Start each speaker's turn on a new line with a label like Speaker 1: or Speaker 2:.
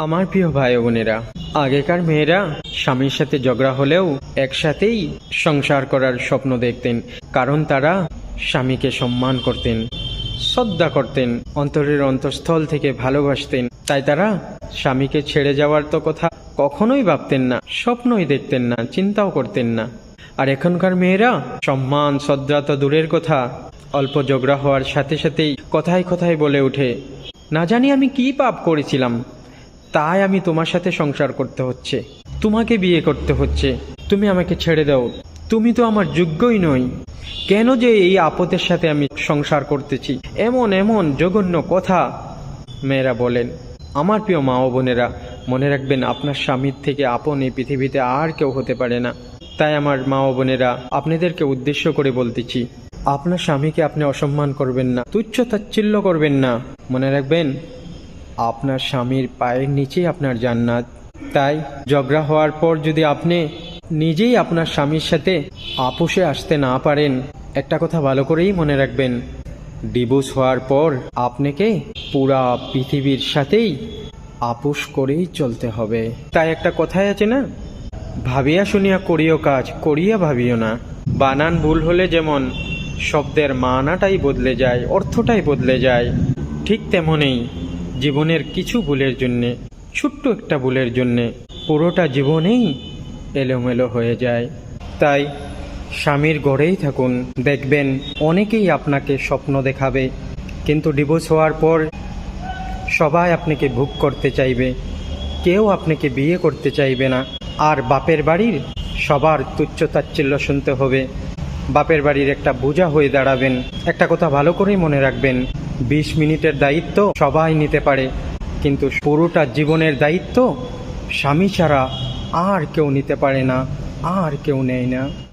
Speaker 1: আমার প্রিয় ভাই ও বোনেরা, আগেকার মেয়েরা স্বামীর সাথে ঝগড়া হলেও একসাথেই সংসার করার স্বপ্ন দেখতেন। কারণ তারা স্বামীকে সম্মান করতেন, শ্রদ্ধা করতেন, অন্তরের অন্তঃস্থল থেকে ভালোবাসতেন। তাই তারা স্বামীকে ছেড়ে যাওয়ার তো কথা কখনোই ভাবতেন না, স্বপ্নই দেখতেন না, চিন্তাও করতেন না। আর এখনকার মেয়েরা সম্মান শ্রদ্ধা তো দূরের কথা, অল্প ঝগড়া হওয়ার সাথে সাথেই কথায় কথায় বলে ওঠে, না জানি আমি কি পাপ করেছিলাম, তাই আমি তোমার সাথে সংসার করতে হচ্ছে, তোমাকে বিয়ে করতে হচ্ছে, তুমি আমাকে ছেড়ে দাও, তুমি তো আমার যোগ্যই নই, কেন যে এই আপদের সাথে আমি সংসার করতেছি, এমন এমন জঘন্য কথা মেয়েরা বলেন। আমার প্রিয় মা ও বোনেরা, মনে রাখবেন আপনার স্বামীর থেকে আপন এই পৃথিবীতে আর কেউ হতে পারে না। তাই আমার মা ও বোনেরা, আপনাদেরকে উদ্দেশ্য করে বলতেছি, আপনার স্বামীকে আপনি অসম্মান করবেন না, তুচ্ছ তাচ্ছিল্য করবেন না। মনে রাখবেন আপনার স্বামীর পায়ের নিচেই আপনার জান্নাত। তাই ঝগড়া হওয়ার পর যদি আপনি নিজেই আপনার স্বামীর সাথে আপোষে আসতে না পারেন, একটা কথা ভালো করেই মনে রাখবেন, ডিভোর্স হওয়ার পর আপনাকে পুরা পৃথিবীর সাথেই আপোষ করেই চলতে হবে। তাই একটা কথাই আছে না, ভাবিয়া শুনিয়া করিও কাজ, করিয়া ভাবিও না। বানান ভুল হলে যেমন শব্দের মানাটাই বদলে যায়, অর্থটাই বদলে যায়, ঠিক তেমনই জীবনের কিছু ভুলের জন্যে, ছোট্ট একটা ভুলের জন্যে পুরোটা জীবনেই এলোমেলো হয়ে যায়। তাই স্বামীর ঘরেই থাকুন, দেখবেন অনেকেই আপনাকে স্বপ্ন দেখাবে, কিন্তু ডিভোর্স হওয়ার পর সবাই আপনাকে ভোগ করতে চাইবে, কেউ আপনাকে বিয়ে করতে চাইবে না। আর বাপের বাড়ির সবার তুচ্ছ তাচ্ছিল্য শুনতে হবে, বাপের বাড়ির একটা বোঝা হয়ে দাঁড়াবেন। একটা কথা ভালো করেই মনে রাখবেন, 20 মিনিটের দায়িত্ব সবাই নিতে পারে, কিন্তু পুরোটা জীবনের দায়িত্ব স্বামী ছাড়া আর কেউ নিতে পারে না, আর কেউ নেয় না।